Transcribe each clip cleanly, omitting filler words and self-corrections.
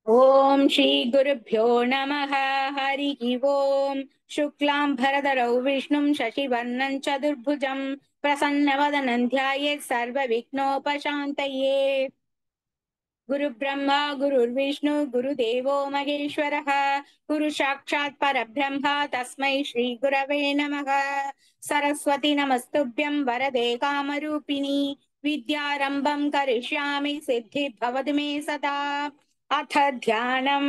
ओम श्री गुरुभ्यो नमः। हरि ओम। शुक्लां भरधरौ विष्णुं शशिवर्णं चतुर्भुजं प्रसन्नवदनं ध्यायेत् सर्वविघ्नोपशान्तये। गुरु ब्रह्मा गुरुर्विष्णु गुरुदेवो महेश्वरः गुरु साक्षात् परब्रह्म तस्मै श्री गुरवे नमः। सरस्वती नमस्तुभ्यं वरदे कामरूपिणी विद्यारम्भं करिष्यामि सिद्धिर्भवतु मे सदा। अथ ध्यानं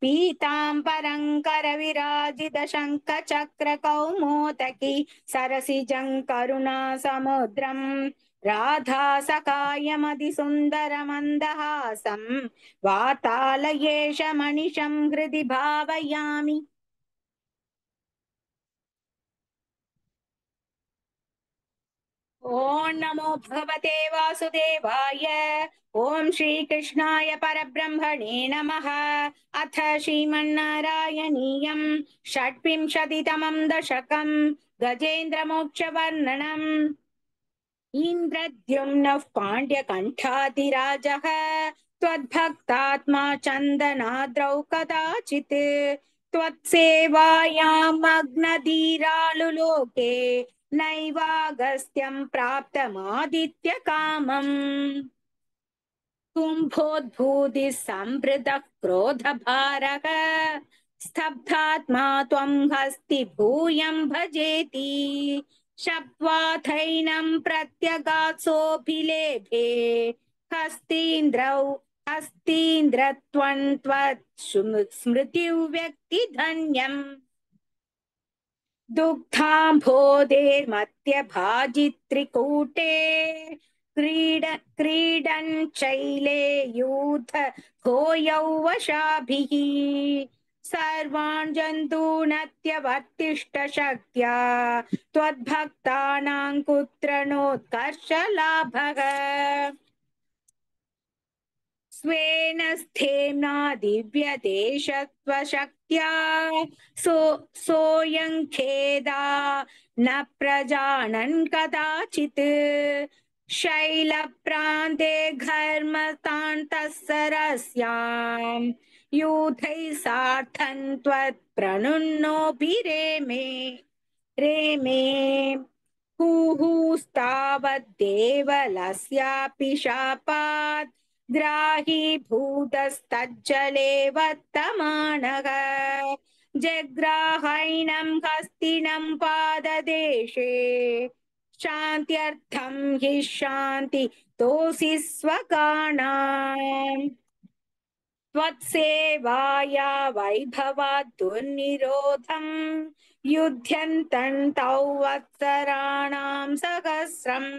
पीताम्बरं करविराजित शङ्खचक्रकौमोदकी सरसिजं करुणासमुद्रं राधा सखायमधिसुन्दरमन्दहासं वातालयेश मनिषं हृदि भावयामि। ॐ नमो भगवते वासुदेवाय। ॐ श्रीकृष्णाय परब्रह्मणे नमः। अथ श्रीमन्नारायणीयं षट्विंशतितमं दशकं गजेन्द्रमोक्षवर्णनम्। इन्द्रद्युम्नः पाण्ड्यकण्ठातिराजः त्वद्भक्तात्मा चन्दनाद्रौ कदाचित् त्वत्सेवायामग्नधीरालुलोके नैवागस्त्यं प्राप्तमादित्यकामम्। कुम्भोद्भूतिः सम्भृतः क्रोधभारः स्तब्धात्मा त्वं हस्ति भूयं भजेति शप्त्वाथैनं प्रत्यगात्सोऽभिलेभे हस्तीन्द्रौ हस्तीन्द्रत्वं त्वत् स्मृतिव्यक्तिधन्यम् दुग्धाम्भोधेर्मध्यभाजित्रिकूटे क्रीडन् शैले यूथ भोयौ वशाभिः सर्वान् जन्तूनत्यवर्तिष्ठ शक्त्या त्वद्भक्तानां कुत्र नोत्कर्षलाभः। स्वेन स्थेम्ना दिव्यदेशत्वशक्त्या सोऽयं खेदा न प्रजानन् कदाचित् शैलप्रान्ते घर्मतान्तःसरस्यां यूथैः सार्थं त्वत्प्रणुन्नोऽभिरेमे रेमे हुहुस्तावद्देवलस्यापि शापात् ग्राहीभूतस्तज्जले वर्तमानः जग्राहैनं हस्तिनं पाददेशे शान्त्यर्थं हि शान्ति तोषि स्वगानाम् त्वत्सेवाया वैभवात् दुर्निरोधं युध्यन्तं तौ वत्सराणां सहस्रम्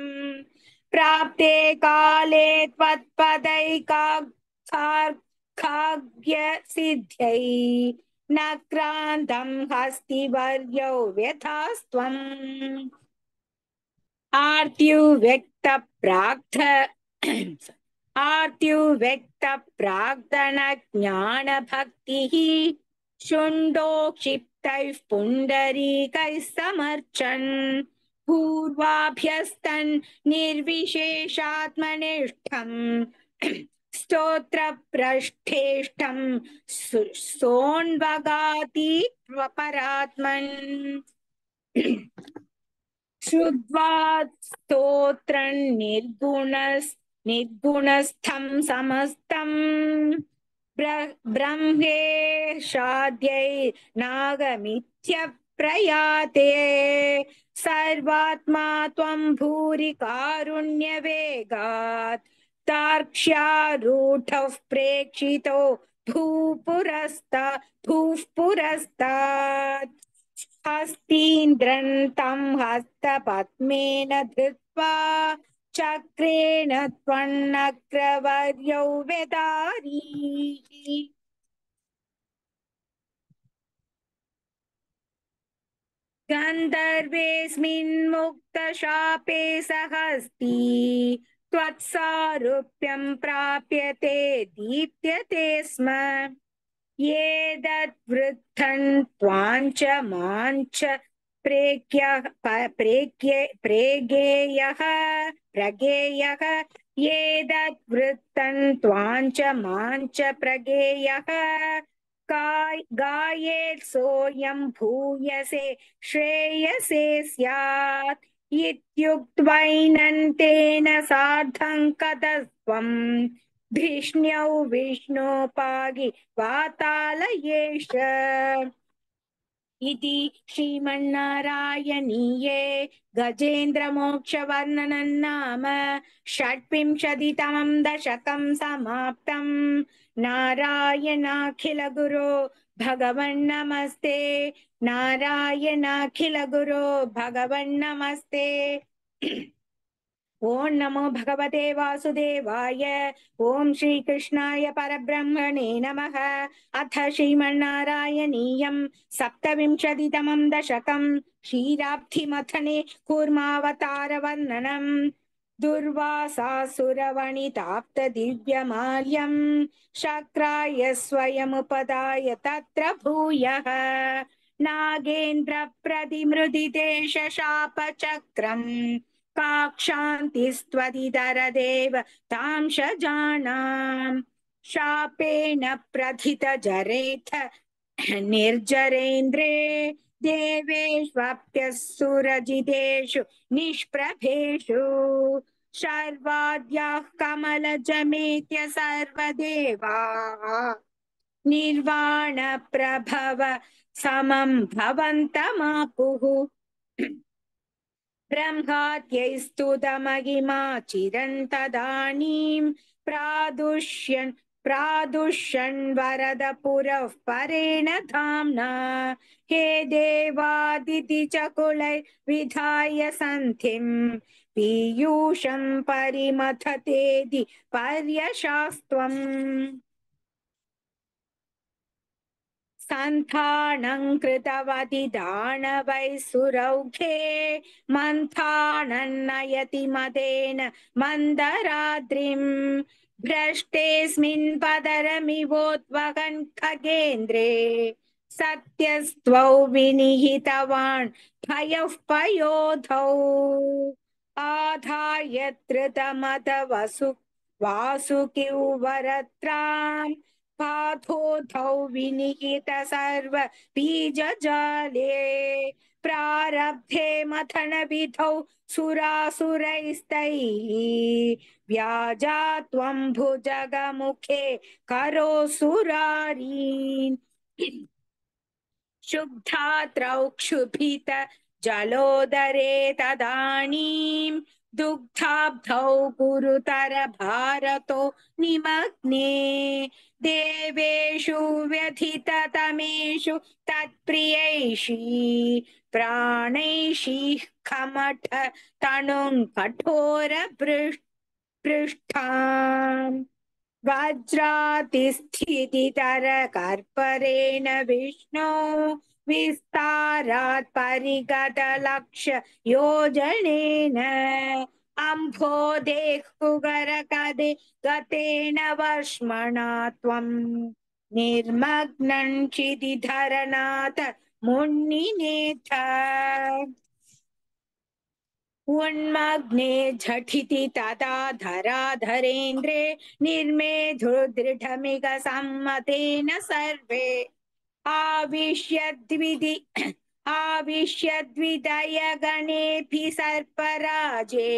प्राप्ते काले त्वत्पदैकाग्र्य सिद्ध्यै न क्रान्तं हस्तिवर्यौ व्यथास्त्वम् आर्त्युव्यक्तप्राक्तनज्ञानभक्तिः शुण्डो क्षिप्तैः पुण्डरीकैः समर्चन् पूर्वाभ्यस्तन् निर्विशेषात्मनिष्ठम् स्तोत्रप्रष्ठेष्टं सोऽन्वगाति परात्मन् श्रुत्वा स्तोत्रं निर्गुणस्थं समस्तं ब्रह्मेशाद्यैर्नागमित्यप्रयाते सर्वात्मा त्वं भूरि कारुण्यवेगात् तार्क्ष्यारूढः प्रेक्षितो भूः पुरस्तात् हस्तीन्द्रं तं हस्तपद्मेन धृत्वा चक्रेण त्वन्नग्रवर्यौ व्यदारीः गन्धर्वेऽस्मिन् मुक्तशापे सहस्ती त्वत्सारूप्यं प्राप्यते दीप्यते स्म ये तद्वृद्धं त्वाञ्च माञ्च प्रगेयः ये तद्वृत्तं वृद्धन् त्वां च मां च प्रगेयः गायेत् सोऽयं भूयसे श्रेयसे स्यात् इत्युक्त्वैनन्तेन सार्धं कदस्त्वं धिष्ण्यौ विष्णोपागि वातालयेश इति श्रीमन्नारायणीये गजेन्द्रमोक्षवर्णनं नाम षट्विंशतितमं दशकं समाप्तम् नारायणाखिलगुरो भगवन्नमस्ते नारायणाखिलगुरो भगवन्नमस्ते ओम नमो भगवते वासुदेवाय ओम श्रीकृष्णाय परब्रह्मणे नमः अथ श्रीमन्नारायणीयं सप्तविंशतितमं दशकं क्षीराब्धिमथने कूर्मावतारवर्णनम् दुर्वासासुरवणिताप्तदिव्यमाल्यं शक्राय स्वयमुपदाय तत्र भूयः नागेन्द्रप्रतिमृदितेशशापचक्रम् काक्षान्तिस्त्वदितरदेव तां शजानाम् शापेन प्रथितजरेथ निर्जरेन्द्रे देवेष्वप्यसुरजितेषु निष्प्रभेषु शर्वाद्याः कमलजमेत्य सर्वदेवाः निर्वाणप्रभव समं भवन्तमापुः ब्रह्माद्यैस्तुतमहिमा चिरन्तदानीं प्रादुष्यन् वरद पुरः परेण धाम्ना हे देवादितिचकुलैर्विधाय सन्धिं पीयूषं परिमथतेदि पर्यशास्त्वम् सन्थानं कृतवति दानवैः सुरौघे मन्थानं नयति मदेन मन्दराद्रिम् भ्रष्टेऽस्मिन् पदरमिवोद्वहन् खगेन्द्रे सत्यस्त्वौ विनिहितवान् भयः पयोधौ आधाय धृतमत वासुकिवरत्राम् पाथोधौ विनिहित सर्व बीजजाले प्रारब्धे मथन विधौ सुरासुरैस्तैः व्याजा त्वं भुजगमुखे करोऽसुरारीन् शुद्धात्रौ क्षुभित जलोदरे तदानीं दुग्धाब्धौ गुरुतर भारतो निमग्ने देवेषु व्यथिततमेषु तत्प्रियैषी प्राणैषीः खमठ तनुं कठोर पृष्ठाम् वज्रातिस्थितितरकर्परेण विष्णो विस्तारात् परिगतलक्ष्य योजनेन अम्भोदेहुगरकदे गतेन वर्ष्मणा त्वं निर्मग्नं क्षितिधरनाथ मुन्निनेथ उन्मग्ने झटिति तदा धराधरेन्द्रे निर्मेधुर्दृढमिग सम्मतेन सर्वे आविश्य गणेभिः सर्पराजे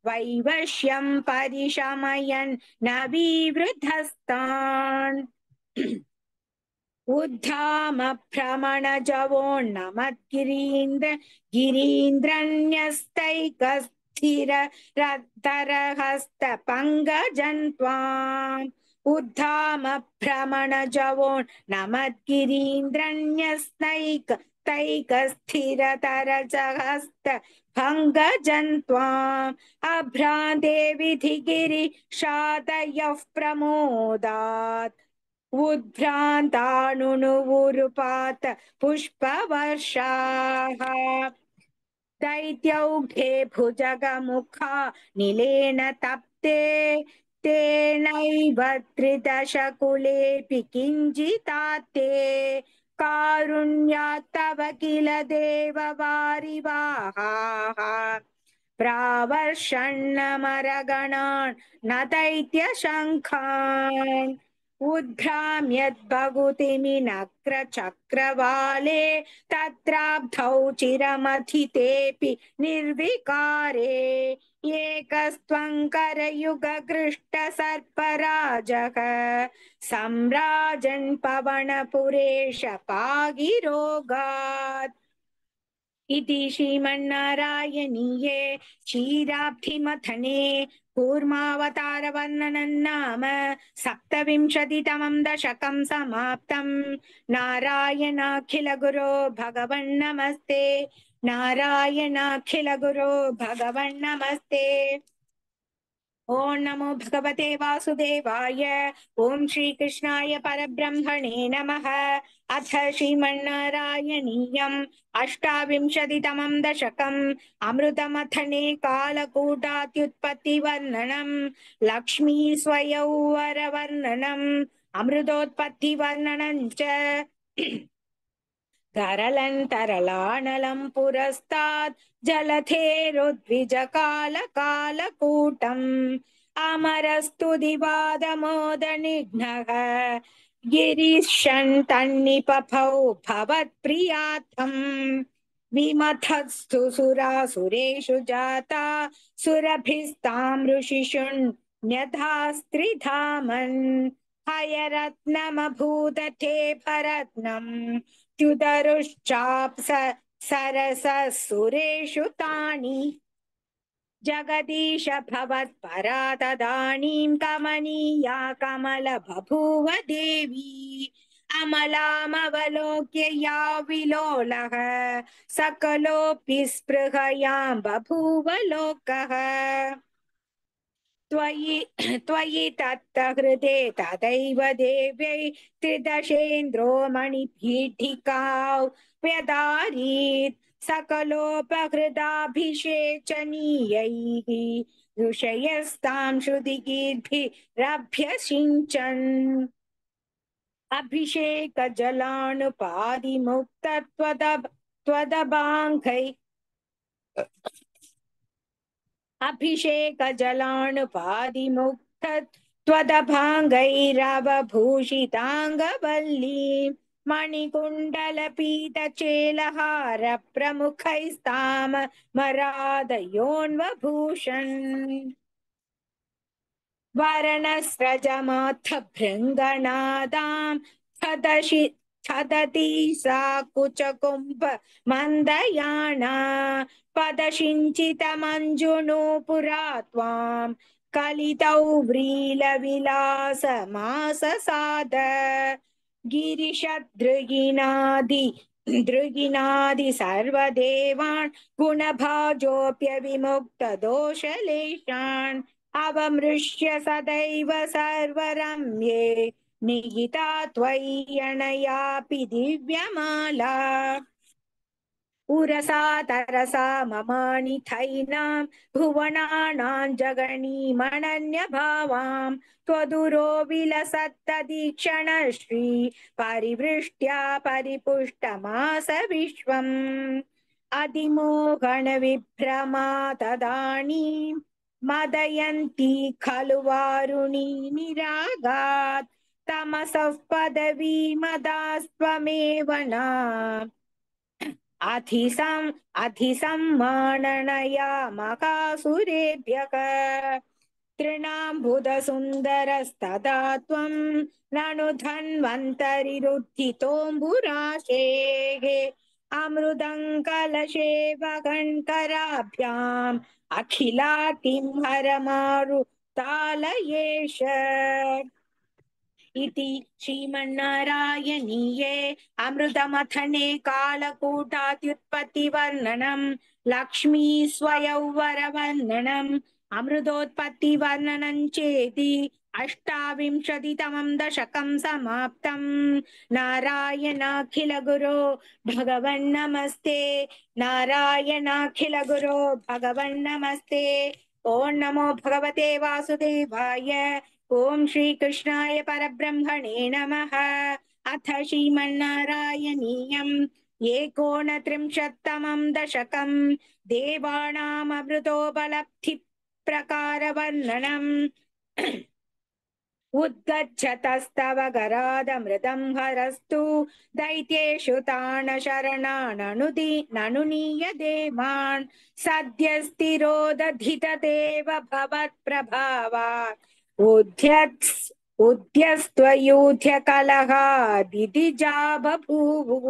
वैवश्यं परिशमयन् न विवृधस्तान् उद्धाम गिरीन्द्रन्यस्तैकस्थिर रद्धरहस्त पङ्कजन्त्वाम् उद्धाम तैकस्थिरतरजहस्त भङ्गजन्त्वाम् अभ्रान्ते विधिगिरिशातयः प्रमोदात् उद्भ्रान्तानुनुवुरुपात पुष्पवर्षाः दैत्यौघे भुजगमुखा निलेन तप्ते तेनैव त्रिदशकुलेऽपि किञ्चितात्ते कारुण्यात् तव किल देववारिवाहाः प्रावर्षन्नमरगणान् न दैत्यशङ्खान् उद्भ्राम्यद्भगुतिमिनक्रचक्रवाले तत्राब्धौ चिरमथितेऽपि निर्विकारे एकस्त्वङ्करयुगकृष्टसर्पराजः सम्राजन् पवनपुरेश पागिरोगात् इति श्रीमन्नारायणीये क्षीराब्धिमथने कूर्मावतारवर्णनं नाम सप्तविंशतितमं दशकं समाप्तम्। नारायणाखिलगुरो भगवन्नमस्ते, नारायणाखिलगुरो भगवन्नमस्ते। ओम नमो भगवते वासुदेवाय। ओम श्री कृष्णाय परब्रह्मणे नमः। अथ श्रीमन्नारायणीयम् अष्टाविंशतितमं दशकम् अमृतमथने कालकूटात्युत्पत्तिवर्णनम् लक्ष्मी स्वयंवरवर्णनम् अमृतोत्पत्तिवर्णनम् च तरलन्तरलानलं पुरस्तात् जलधेरुद्विजकालकालकूटम् अमरस्तु दिवादमोदनिघ्नः गिरीशन् तन्निपफौ भवत्प्रियार्थम् विमथस्तु सुरासुरेषु जाता सुरभिस्तां ऋषिषुण्यथास्त्रिधामन् हयरत्नमभूदथे भरत्नम् च्युतरुश्चाप्स सरससुरेषु तानि जगदीश भवत्परा तदानीं कमनीया कमल बभूव देवी अमलामवलोक्य या विलोलः सकलोऽपि स्पृहयां बभूव लोकः त्वयि तत्तहृदे तदैव देव्यै त्रिदशेन्द्रो मणिपीठिकाौ व्यदारीत् सकलोपहृदाभिषेचनीयैः ऋषयस्तां श्रुतिगीर्भिरभ्यसिञ्चन् अभिषेकजलानुपादिमुक्तत्वदभाङ्घै अभिषेकजलानुपादिमुक्तत्वदभाङ्गैरवभूषिताङ्गवल्लीं मणिकुण्डलपीतचेलहार प्रमुखैस्तामरादयोन्वभूषन् वर्णस्रजमात्थभृङ्गनादां छदति सा कुचकुम्भ मन्दयाना पदशिञ्चितमञ्जुनूपुरा त्वां कलितौ व्रीलविलासमाससाद गिरिशदृगिनादि सर्वदेवान् गुणभाजोऽप्यविमुक्तदोषलेशान् अवमृश्य सदैव सर्वरम्ये निहिता त्वय्यनयापि दिव्यमाला उरसा तरसा ममानिथैनां भुवनानां जगणीमनन्यभावां त्वदुरो विलसत्तदीक्षणश्री परिवृष्ट्या परिपुष्टमास विश्वम् अधिमोहनविभ्रमा तदानीं मदयन्ती खलु वारुणी निरागात् तमसः पदवीमदास्त्वमेव नाम अधिसम्माननया मकासुरेभ्यः तृणाम्बुधसुन्दरस्तदा त्वं ननु धन्वन्तरिरुद्धितोऽम्बुराशेः अमृतं कलशे वगण्कराभ्याम् अखिलातिं हरमारुतालयेश इति श्रीमन्नारायणीये अमृतमथने कालकूटात्युत्पत्तिवर्णनम् लक्ष्मी स्वयंवरवर्णनम् अमृतोत्पत्तिवर्णनम् चेति अष्टाविंशतितमं दशकं समाप्तम्। नारायणाखिलगुरो भगवन्नमस्ते, नारायणाखिलगुरो भगवन्नमस्ते। ओं नमो भगवते वासुदेवाय। ओम श्री कृष्णाय परब्रह्मणे नमः। अथ श्रीमन्नारायणीयम् एकोनत्रिंशत्तमं दशकं देवानाममृतोपलब्धिप्रकारवर्णनम् उद्गच्छतस्तव गरादमृतं हरस्तु दैत्येषु ताणशरणाननुनीय देवान् सद्यस्तिरोदधितदेव भवत्प्रभावात् उद्यस्त्वयूथ्यकलहादितिजा बभूवुः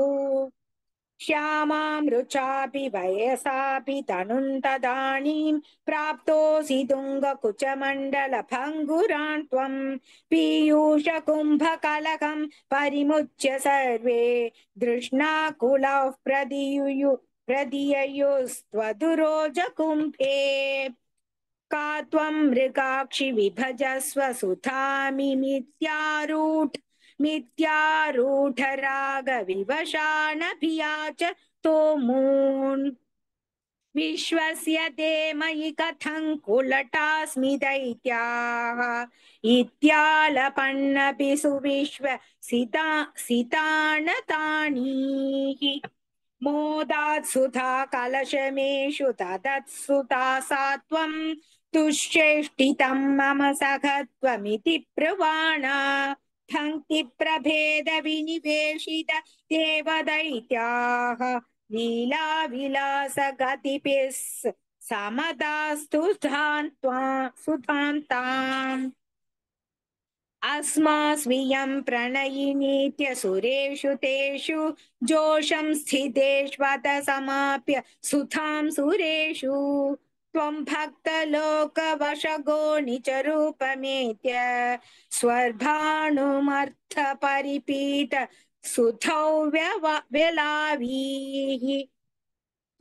श्यामां रुचापि वयसापि तनुं तदानीं प्राप्तोऽसि तुङ्गकुचमण्डलभङ्गुरान् त्वं पीयूषकुम्भकलकं परिमुच्य सर्वे तृष्णाकुलः प्रदिययुस्त्वदुरोजकुम्भे का त्वं मृगाक्षि विभजस्व मिथ्यारूढरागविवशानभियाच तोमून् विश्वस्य ते मयि कथं कुलटास्मि दैत्याः इत्यालपन्नपि सितानतानीः मोदात् सुधा कलशमेषु तदत्सुता सा त्वं तुश्चेष्टितं मम सखत्वमिति ब्रुवाणा पङ्क्तिप्रभेद विनिवेशित देवदैत्याः लीलाविलासगतिभिः समदास्तु सुधान्ताम् अस्मास्वियं प्रणयिनीत्य सुरेषु तेषु जोषं स्थितेष्वत समाप्य सुधां सुरेषु त्वं भक्तलोकवशगो निजरूपमेत्य स्वर्भानुमर्थपरिपीत सुधौ व्यलावीः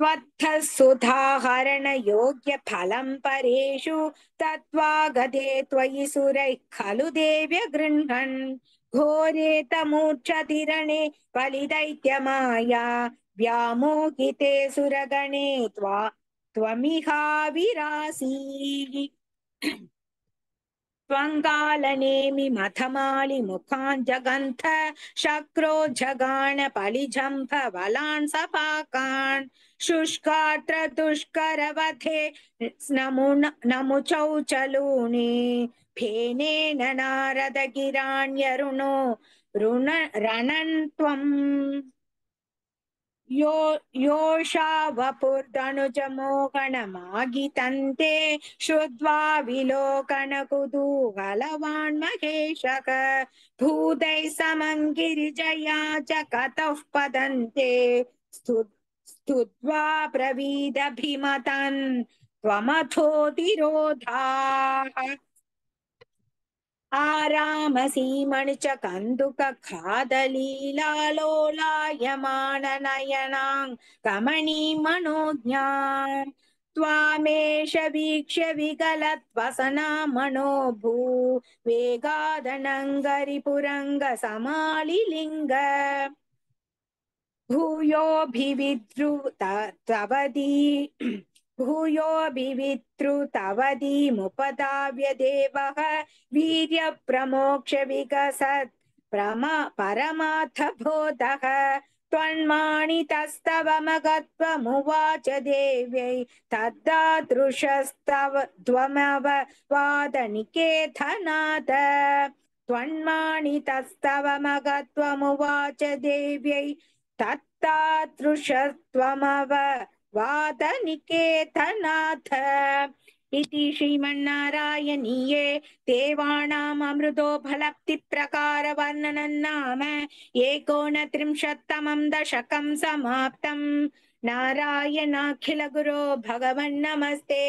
त्वत्तः सुधाहरणयोग्यफलं परेषु तत्त्वागते त्वयि सुरैः खलु देव्य गृह्णन् घोरे तमूर्च्छतिरणे बलिदैत्यमाया व्यामोहिते सुरगणे त्वमिहाविरासीः त्वङ्गालनेमि मथमालि मुखान् जगन्थ शक्रो जगान पलिजम्भ वलान् सपाकान् शुष्कात्र दुष्करवधे नमुचौ चलूने फेनेन नारद गिराण्यरुणो रणन्त्वम् योषा वपुर्दनुजमोहनमागितन्ते श्रुत्वा विलोकनकुतूहलवान् महेशक भूतैः समङ्गिरिजया च कतः पतन्ते स्तुत्वा प्रवीदभिमतन् त्वमथोतिरोधाः आरामसीमणि च कन्दुक खादलीलालोलायमान नयनां कमणीमणोज्ञान् त्वामेष वीक्ष्य विगलत्वसना मनो भू वेगादनङ्गरिपुरङ्ग समालिलिङ्ग भूयोऽभिविद्रुतवदीमुपधाव्य देवः वीर्यप्रमोक्ष विकसत् परमाथ बोधः त्वन्माणितस्तव मगत्वमुवाच देव्यै तद्दादृशस्तव त्वमववादनिकेतनाद त्वन्माणितस्तव मगत्वमुवाच देव्यै तत्तादृशत्वमववादनिकेतनाथ इति श्रीमन्नारायणीये देवानाममृतोपलब्धिप्रकारवर्णनं नाम एकोनत्रिंशत्तमं दशकं समाप्तम् नारायणाखिलगुरो भगवन्नमस्ते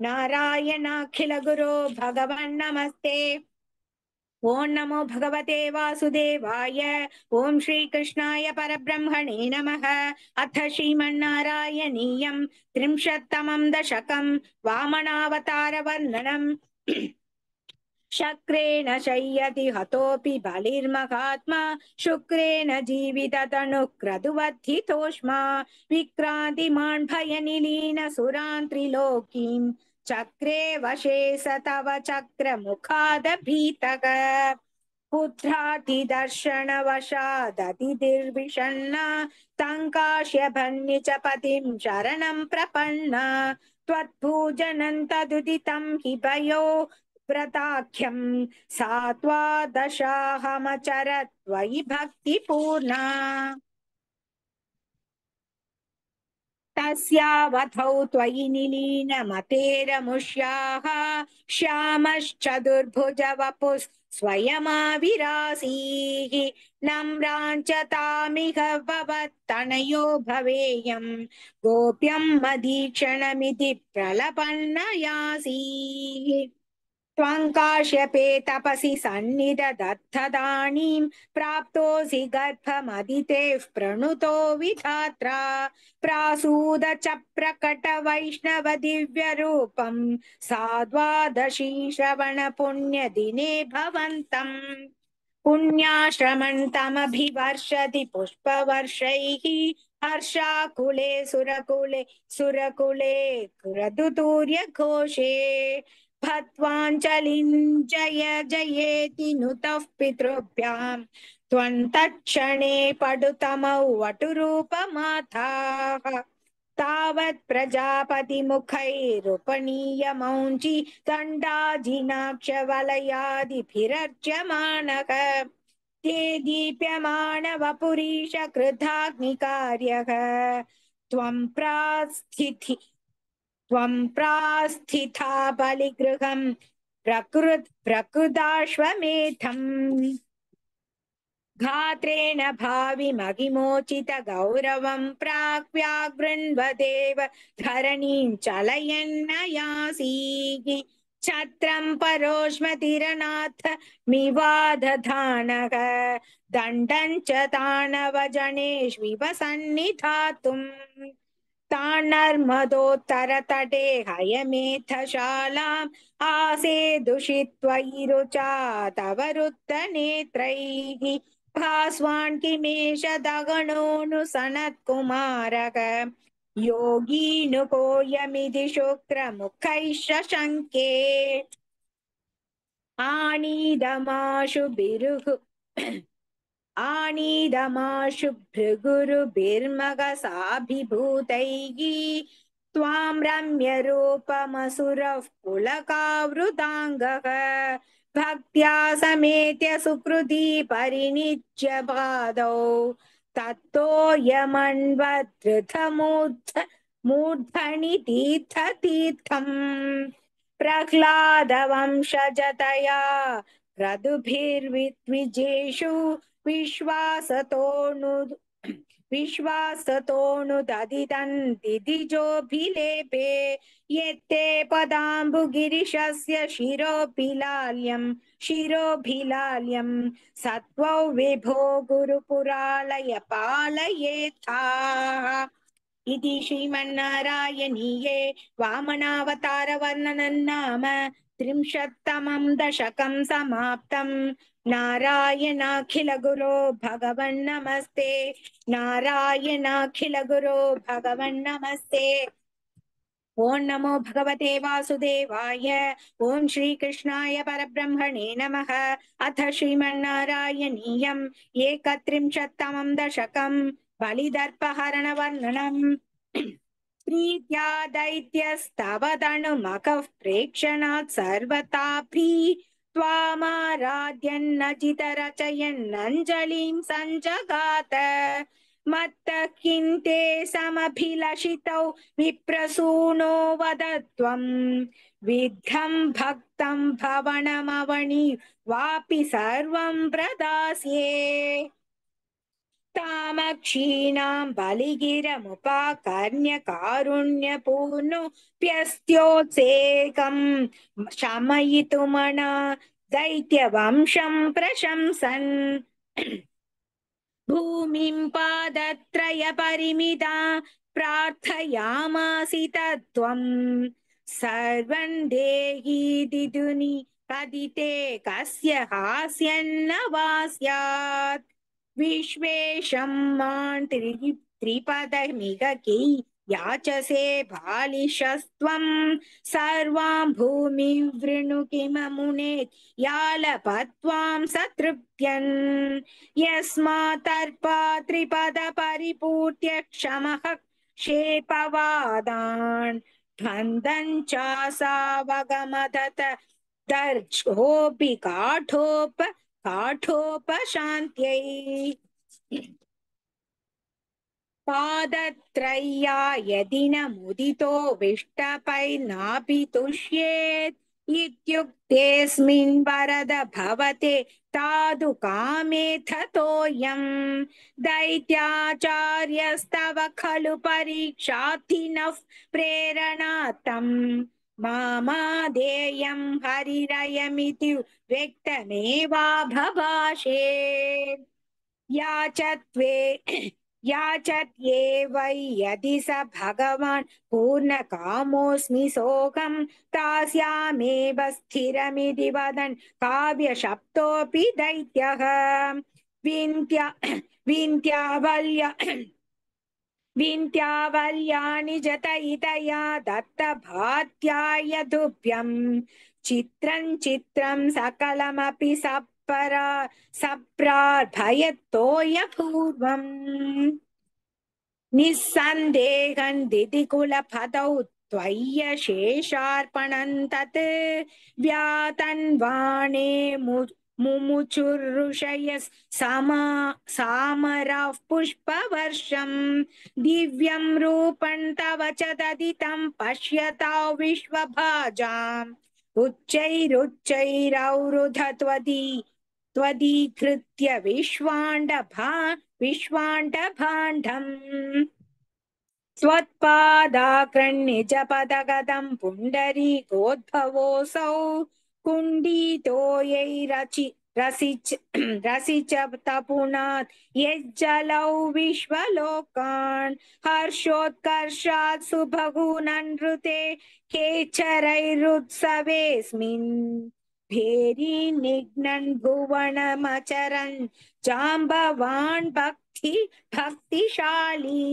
नारायणाखिलगुरो भगवन्नमस्ते ओं नमो भगवते वासुदेवाय ओं श्रीकृष्णाय परब्रह्मणे नमः अथ श्रीमन्नारायणीयं त्रिंशत्तमं दशकं वामनावतारवर्णनम् शक्रेण शय्यति हतोऽपि बलिर्महात्मा शुक्रेण जीविततनुः क्रतुवर्धितोष्मा विक्रान्तिमान् भयनिलीनसुरान् त्रिलोकीन् चक्रे वशे स तव चक्रमुखादभीतः पुत्रातिदर्शनवशादतिर्विषण्णा तङ्काश्यभन्नि च पतिं शरणं प्रपन्ना त्वत्पूजनं तदुदितं हि भयो व्रताख्यं सा त्वादशाहमचरत् त्वयि भक्तिपूर्णा तस्यावधौ त्वयि निलीनमतेरमुष्याः श्यामश्चतुर्भुजवपुः स्वयमाविरासीः नम्राञ्च तामिह भवत्तनयो भवेयम् गोप्यं मदीक्षणमिति प्रलपन्नयासीः त्वङ्काश्यपे तपसि सन्निदधत्तदानीं प्राप्तोऽसि गर्भमदितेः प्रणुतो विधात्रा प्रासूद च प्रकट वैष्णव दिव्यरूपं सा द्वादशी श्रवण पुण्यदिने भवन्तम् पुण्याश्रमन्तमभिवर्षति पुष्पवर्षैः हर्षाकुले सुरकुले सुरकुले कुरदुतूर्यघोषे भत्वाञ्जलिं जय जयेति नुतः पितृभ्यां त्वन्तक्षणे पडुतमौ वटुरूपमाथाः तावत् प्रजापतिमुखैरुपनीयमौञ्ची दण्डाजिनाक्षवलयादिभिरर्च्यमाणः ते दीप्यमाणवपुरीश कृताग्निकार्यः त्वं प्रास्थिता बलिगृहं प्रकृदाश्वमेधम् घात्रेण भाविमहिमोचित गौरवं प्राक्व्यागृण्वदेव धरणीं चलयन्नयासीः छत्रं परोष्मतिरनाथ मिवादधानः दण्डं च दानवजनेष्विव सन्निधातुम् तान्नर्मदोत्तरतटे हयमेधशालाम् आसे दुषित्वयि रुचा तव रुद्धनेत्रैः भास्वान् किमेष दगणोऽनु सनत्कुमारः योगीनुकोऽयमिति शुक्रमुखैः शशङ्के आनीदमाशु बिरुः आनीदमाशु भृगुरुभिर्मगसाभिभूतैः त्वां रम्यरूपमसुरः पुलकावृताङ्गः भक्त्या समेत्य सुकृती परिनिच्य पादौ तत्तोऽयमन्वधृतमूर्धनि तीर्थतीर्थम् प्रह्लादवंशजतया क्रतुभिर्विद्विजेषु विश्वासतोऽनुददितन्ति दिजोऽभिलेपे यत्ते पदाम्बुगिरिशस्य शिरोभिलाल्यं सत्त्वौ विभो गुरुपुरालय पालयेत्थाः इति श्रीमन्नारायणीये वामनावतारवर्णनं नाम 30तमं दशकं समाप्तम् नारायणाखिलगुरो भगवन्नमस्ते नारायणाखिलगुरो भगवन्नमस्ते ओं नमो भगवते वासुदेवाय ओं श्रीकृष्णाय परब्रह्मणे नमः अथ श्रीमन्नारायणीयम् 31तमं दशकम् बलिदर्पहरणवर्णनम् प्रीत्या दैत्यस्तवदनुमखः प्रेक्षणात् सर्वतापि त्वामाराध्यन्नजितरचयन्नञ्जलिं सञ्जगात मत्तः किं ते समभिलषितौ विप्रसूनो वद त्वम् विद्धं भक्तं भवनमवनि वापि सर्वं प्रदास्ये तामक्षीणां बलिगिरमुपाकर्ण्य कारुण्यपूर्णोऽप्यस्त्योत्सेकं शमयितुमना दैत्यवंशं प्रशंसन् भूमिं पादत्रयपरिमिता प्रार्थयामासि तत्त्वम् सर्वं देहीदिदुनि कदिते कस्य हास्यन्न वा स्यात् विश्वेशं मां त्रिपदमिह याचसे बालिशस्त्वं सर्वां भूमिं वृणु किममुनेत् यालपत्वां सतृप्त्यन् यस्मात्तर्पा त्रिपदपरिपूर्त्य क्षमः क्षेपवादान् बन्धं चासावगमदत दर्शोऽपि काठोपशान्त्यै पादत्रय्या यदि न मुदितो विष्टपैर्नापि तुष्येत् इत्युक्तेऽस्मिन् वरद भवते तादु कामेऽथतोऽयम् दैत्याचार्यस्तव खलु परीक्षार्थिनः प्रेरणार्थम् मामादेयं हरिरयमिति व्यक्तमेवाभभाषे याचत्वे याचत्ये वै यदि स भगवान् पूर्णकामोऽस्मि सोऽहं तास्यामेव स्थिरमिति वदन् काव्यशब्दोऽपि दैत्यः विन्त्यावल्य विन्त्यावल्यानि जतयितया दत्तभात्याय तुभ्यम् चित्रं चित्रं सकलमपि सप्रार्थयतोय पूर्वम् निस्सन्देहं दिदिकुलपदौ त्वय्यशेषार्पणं तत् व्यातन्वाणे मुमुचुर्ऋषयः सामराः पुष्पवर्षं दिव्यं रूपं तव च ददितं पश्यतां विश्वभाजाम् उच्चैरुच्चैरवरुध त्वदीकृत्य विश्वाण्डभाण्डम् स्वत्पादाकृन्निजपदगदं पुण्डरीकोद्भवोऽसौ कुण्डितो रसिच तपुनात् यज्जलौ विश्वलोकान् हर्षोत्कर्षात् सुबहुननृते केचरैरुत्सवेऽस्मिन् भेरी निघ्नन् भुवनमचरन् जाम्बवान् भक्तिशाली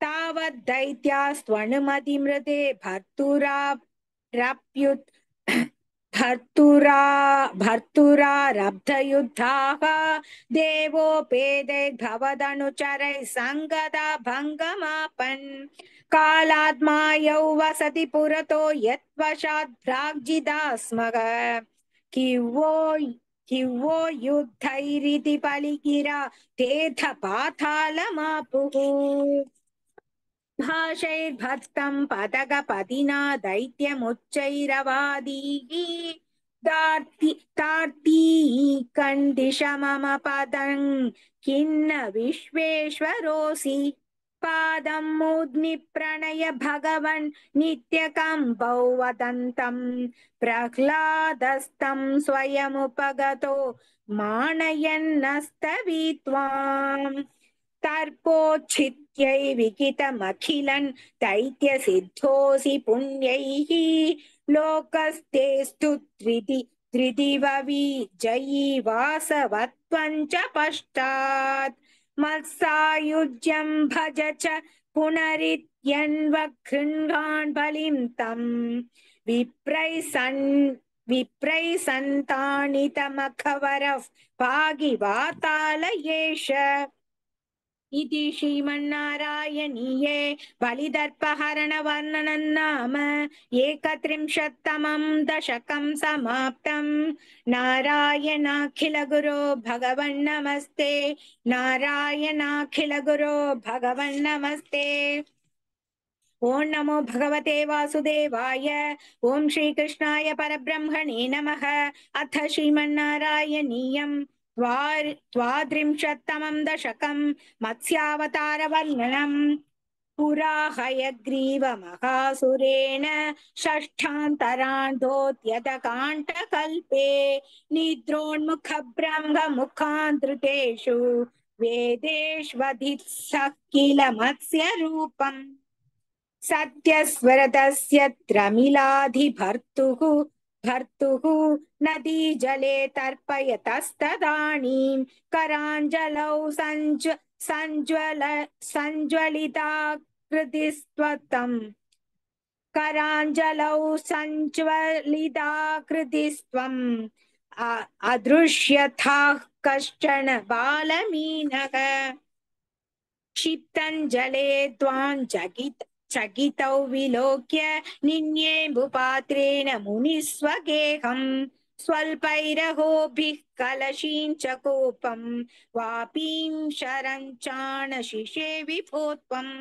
तावद्दैत्यास्त्वनुमतिमृते भर्तुरारब्धयुद्धाः देवोपेदैर्भवदनुचरैः सङ्गदा भङ्गमापन् कालात्मायौ वसति पुरतो यत्वशात् भ्राग्जिदा स्मः किवो युद्धैरिति पलिगिरा तेऽथ पातालमापुः भाषैर्भक्तं पदगपदिना दैत्यमुच्चैरवादीः तार्तीकण्डिश मम पदं किन्न विश्वेश्वरोऽसि पादं मूर्ध्नि प्रणय भगवन् नित्यकम्बौ वदन्तं प्रह्लादस्तं स्वयमुपगतो मानयन्नस्तवित्वाम् तर्पोच्छित्यै विकितमखिलन् दैत्यसिद्धोऽसि पुण्यैः लोकस्तेस्तु त्रिदिव विजयी वासवत्वं च पश्चात् मत्सायुज्यं भज च पुनरित्यन्वगृह्णान् बलिं तम् विप्रैः सन्तानितमखवरः पागिवातालयेष इति श्रीमन्नारायणीये बलिदर्पहरणवर्णनं नाम 31तमं दशकं समाप्तम् नारायणाखिलगुरो भगवन्नमस्ते नारायणाखिलगुरो भगवन्नमस्ते ओं नमो भगवते वासुदेवाय ओं श्रीकृष्णाय परब्रह्मणे नमः अथ श्रीमन्नारायणीयम् द्वात्रिंशत्तमं दशकं मत्स्यावतारवर्णनम् पुरा हयग्रीवमहासुरेण षष्ठान्तरान्धोऽत्यदकाण्ठकल्पे निद्रोन्मुखब्रह्ममुखान्तृतेषु वेदेष्वधित्सः किल मत्स्यरूपम् सत्यस्वरतस्य त्रमिलाधिभर्तुः नदीजले तर्पयतस्तदानीं कराञ्जलौ सञ्ज्वलिता कृतिस्त्वत्तम् कराञ्जलौ सञ्ज्वलिताकृतिस्त्वम् अदृश्यथाः कश्चन बालमीनः क्षिप्तञ्जले त्वां चकितौ विलोक्य निन्येम्बुपात्रेण मुनिस्वगेहम् स्वल्पैरहोभिः कलशीं च कोपं वापीं शरञ्चाणशिषे विभो त्वम्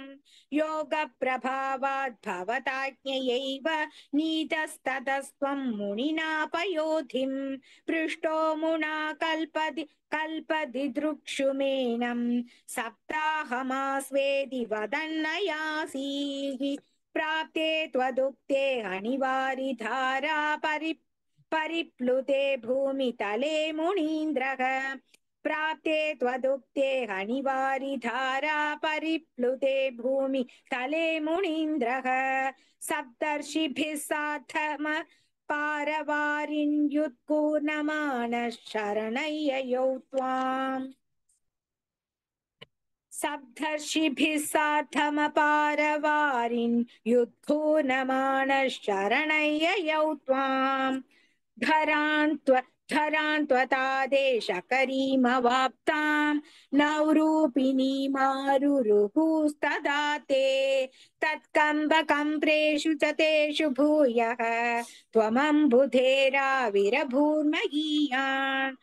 योगप्रभावात् भवताज्ञयैव नीतस्ततस्त्वं मुनिना पयोधिम् पृष्टो मुना कल्पदिदृक्षुमेनम् सप्ताहमास्वेदि वदन्नयासीः प्राप्ते त्वदुक्ते अनिवारिधारा परिप्लुते भूमितले मुनीन्द्रः प्राप्ते त्वदुक्ते अनिवारिधारा परिप्लुते भूमितले मुनीन्द्रः सप्तर्षिभिः साधम पारवारिण्युत्कूर्णमानः शरणय्ययौ त्वाम् सप्तर्षिभिः सार्धमपारवारिन् युद्धो शरणय्ययौ त्वाम् धरान्त्वतादेशकरीमवाप्ताम् नवरूपिणीमारुरुहुस्तदा ते तत्कम्बकम्प्रेषु च तेषु भूयः त्वमम्बुधेराविरभूर्महीयान्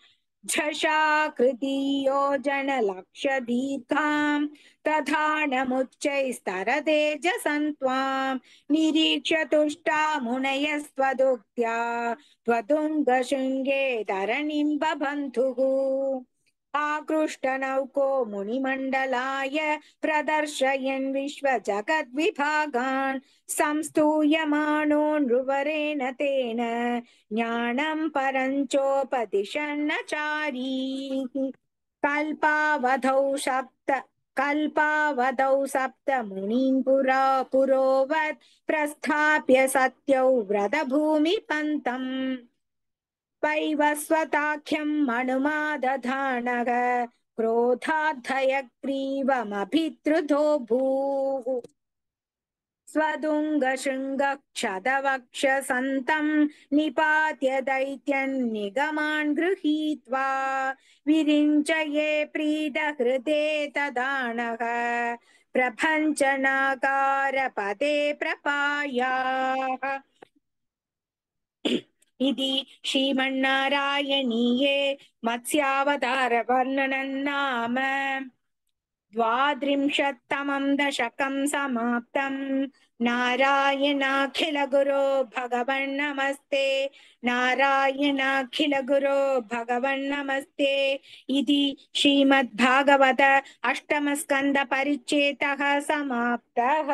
झषाकृति योजनलक्षदीर्घाम् तथा नमुच्चैस्तरतेजसन्त्वाम् निरीक्ष्य तुष्टा मुनयस्त्वदुक्त्या त्वतुङ्गशृङ्गे धरणिम् बबन्धुः आकृष्टनौको मुनिमण्डलाय प्रदर्शयन् विश्वजगद्विभागान् संस्तूयमानो नृवरेण तेन ज्ञानं परञ्चोपदिशन्नचारीः कल्पावधौ सप्त मुनीन् पुरोवत् प्रस्थाप्य सत्यौ व्रतभूमिपन्तम् वैवस्वताख्यम् मनुमादधानः क्रोधाद्धयग्रीवमभिद्रुतो भूः स्वदुङ्गशृङ्गक्षदवक्षसन्तम् निपात्य दैत्यन् निगमान् गृहीत्वा विरिञ्चये प्रीतहृदे तदानः प्रभञ्चनाकारपदे प्रपायाः इति श्रीमन्नारायणीये मत्स्यावतारवर्णनं नाम द्वात्रिंशत्तमं दशकं समाप्तम् नारायणाखिलगुरो भगवन्नमस्ते नारायणाखिलगुरो भगवन्नमस्ते इति श्रीमद्भागवत अष्टमस्कन्द परिच्छेदः समाप्तः।